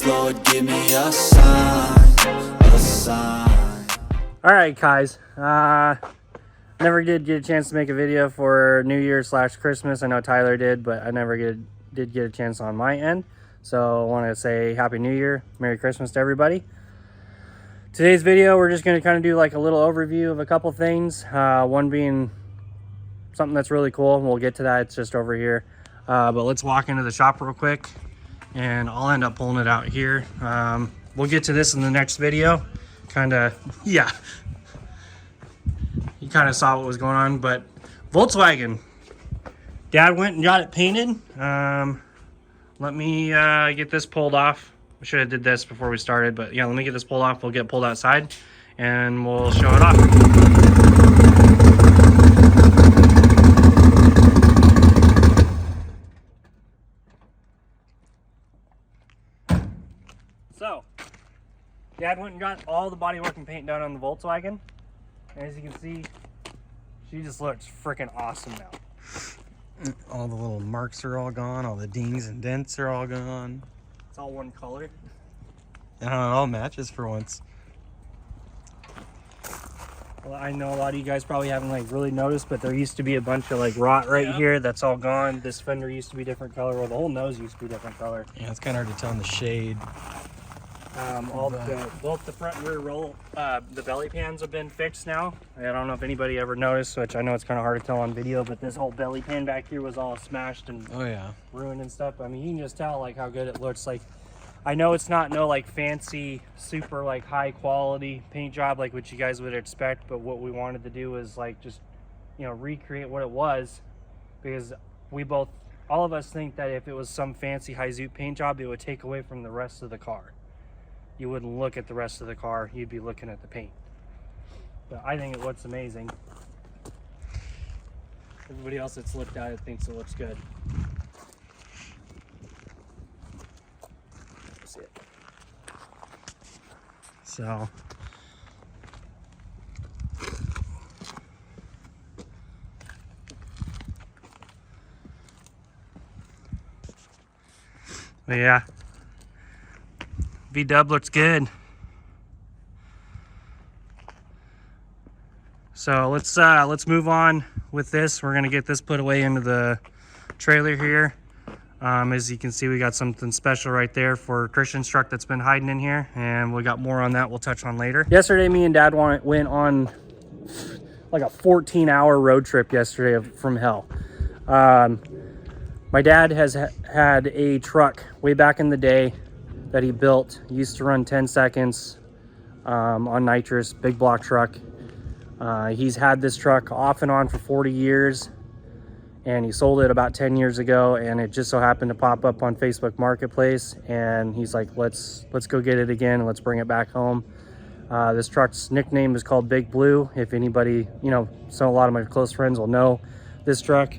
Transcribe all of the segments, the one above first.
please, Lord, give me a sign, a sign. All right, guys. Never did get a chance to make a video for New Year / Christmas. I know Tyler did, but I never did get a chance on my end. So I want to say Happy New Year, Merry Christmas to everybody. Today's video, we're just going to kind of do like a little overview of a couple things. One being something that's really cool. We'll get to that. It's just over here. But let's walk into the shop real quick, and I'll end up pulling it out here. We'll get to this in the next video. Yeah. You kind of saw what was going on, but Volkswagen. Dad went and got it painted. Let me get this pulled off. We should have did this before we started, but yeah, let me get this pulled off. We'll get pulled outside and we'll show it off. So, Dad went and got all the bodywork and paint done on the Volkswagen. And as you can see, she just looks freaking awesome now. All the little marks are all gone. All the dings and dents are all gone. It's all one color. And it all matches for once. Well, I know a lot of you guys probably haven't like really noticed, but there used to be a bunch of like rot right here. That's all gone. This fender used to be different color, or the whole nose used to be different color. Yeah, it's kind of hard to tell in the shade. Both the front and rear roll, the belly pans have been fixed now. I don't know if anybody ever noticed, which I know it's kind of hard to tell on video, but this whole belly pan back here was all smashed and ruined and stuff. I mean, you can just tell like how good it looks. Like, I know it's not no like fancy, super like high quality paint job like what you guys would expect, but what we wanted to do was like just, you know, recreate what it was, because all of us think that if it was some fancy high zoot paint job, it would take away from the rest of the car. You wouldn't look at the rest of the car, you'd be looking at the paint. But I think it looks amazing. Everybody else that's looked at it thinks it looks good. See it. So but yeah, V-dub looks good. So let's move on with this. We're gonna get this put away into the trailer here. As you can see, we got something special right there for Christian's truck that's been hiding in here, and we got more on that we'll touch on later. Yesterday, me and Dad went on like a 14-hour road trip yesterday from hell. My dad has had a truck way back in the day that he built. He used to run 10 seconds on nitrous, big block truck. He's had this truck off and on for 40 years, and he sold it about 10 years ago, and it just so happened to pop up on Facebook Marketplace, and he's like, let's go get it again and let's bring it back home. This truck's nickname is called Big Blue. If anybody, you know, so a lot of my close friends will know this truck.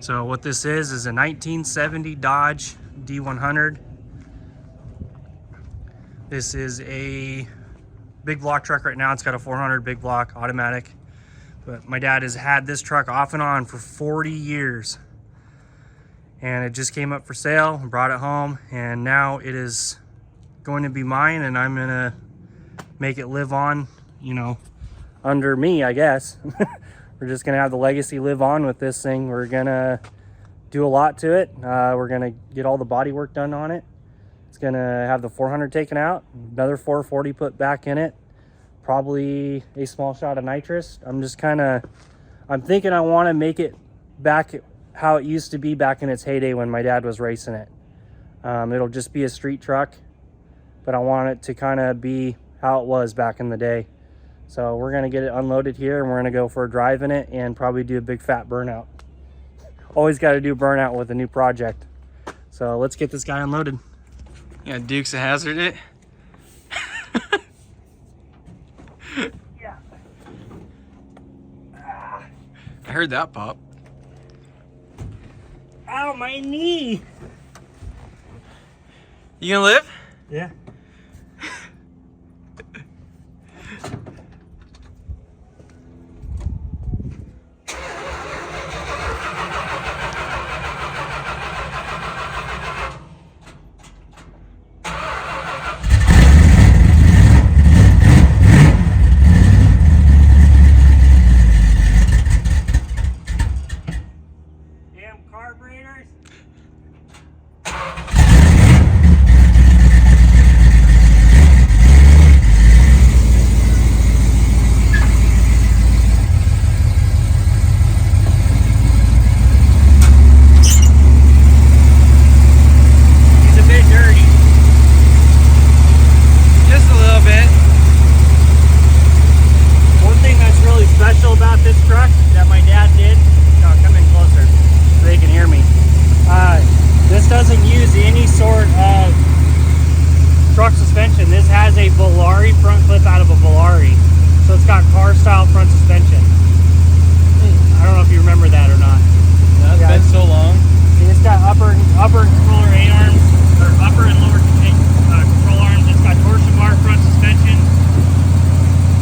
So what this is a 1970 Dodge D100. This is a big block truck right now. It's got a 400 big block automatic. But my dad has had this truck off and on for 40 years. And it just came up for sale and brought it home. And now it is going to be mine, and I'm gonna make it live on, you know, under me, I guess. We're just gonna have the legacy live on with this thing. We're gonna do a lot to it. We're gonna get all the body work done on it. It's gonna have the 400 taken out, another 440 put back in it, probably a small shot of nitrous. I'm thinking I want to make it back how it used to be back in its heyday when my dad was racing it. It'll just be a street truck, but I want it to kind of be how it was back in the day. So we're gonna get it unloaded here, and we're gonna go for a drive in it and probably do a big fat burnout. Always got to do burnout with a new project. So let's get this guy unloaded. yeah, Dukes of Hazzard it. Yeah. I heard that pop. Ow, my knee. You gonna live? Yeah. Volare front clip out of a Volare. So it's got car style front suspension. I don't know if you remember that or not. That's been so long. It's got upper and controller A arms, or upper and lower control arms. It's got torsion bar front suspension.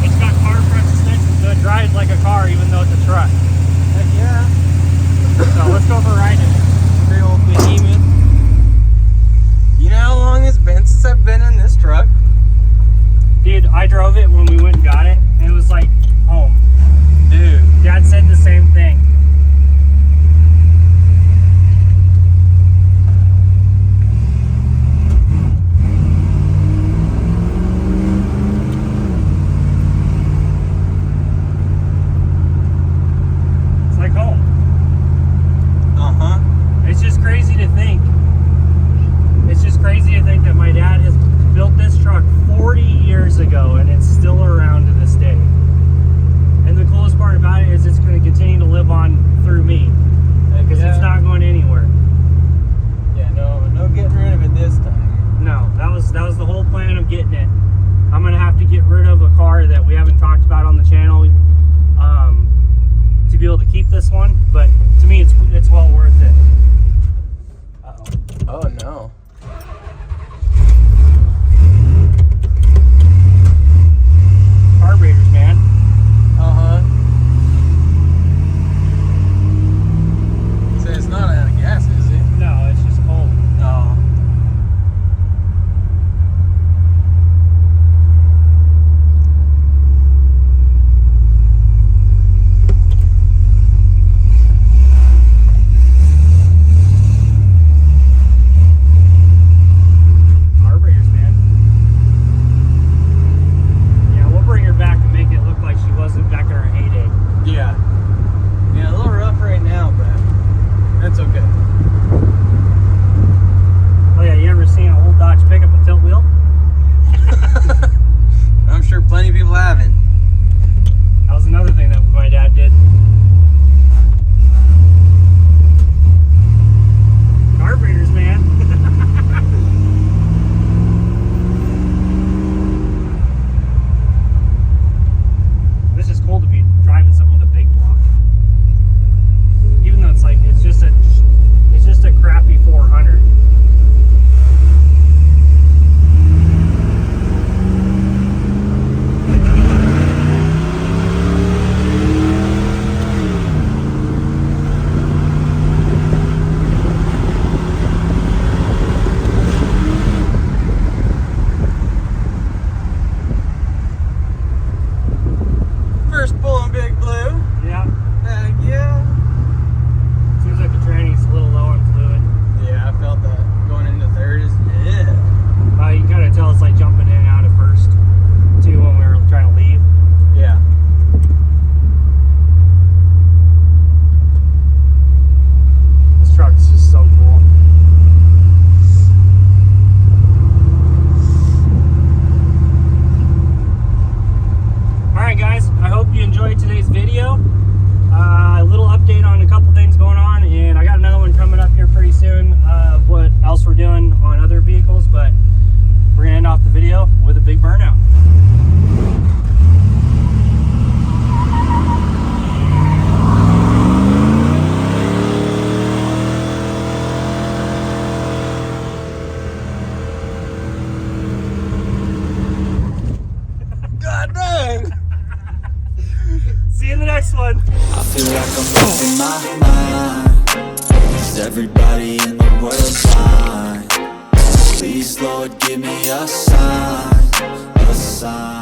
It's got car front suspension, so it drives like a car even though it's a truck. Heck yeah. So let's go for a ride in it. Big old behemoth. You know how long it's been since I've been in this truck? Dude, I drove it when we went and got it, and it was like home. Dude. Dad said the same thing. It's like home. It's just crazy to think. It's just crazy to think that my dad has built this truck 40 years ago and it's still around to this day. And the coolest part about it is it's going to continue to live on through me because it's not going anywhere. Yeah, no getting rid of it this time. No, that was the whole plan of getting it. I'm going to have to get rid of a car that we haven't talked about on the channel to be able to keep this one, but to me it's well worth it. Oh no. Carburetors, man. So it's not out of gas, is it? No, it's just cold. No. Carburetors, man. Yeah, we'll bring her back and make it look like she wasn't back in her heyday. Yeah. Yeah, a little rough right now, but that's okay. Oh yeah, you ever seen an old Dodge pickup with tilt wheel? I'm sure plenty of people haven't. That was another thing that my dad did. Carburetors, man. This is cool to be driving something with a big block. Even though it's like it's just a crappy 400. First pull in Big Blue. Yeah. Heck yeah. Seems like the tranny's a little low on fluid. Yeah, I felt that. Going into third is, yeah. You can kind of tell it's like jumping in and out at first, too, when we were trying to leave. Yeah. This truck is just so cool. Alright guys, I hope you enjoyed today's video. A little update on a couple things going on, and I got another one coming up here pretty soon of what else we're doing on other vehicles, but we're going to end off the video with a big burnout. God dang! See you in the next one. I feel like I'm losing my mind. Is everybody in the world fine? Please, Lord, give me a sign, a sign.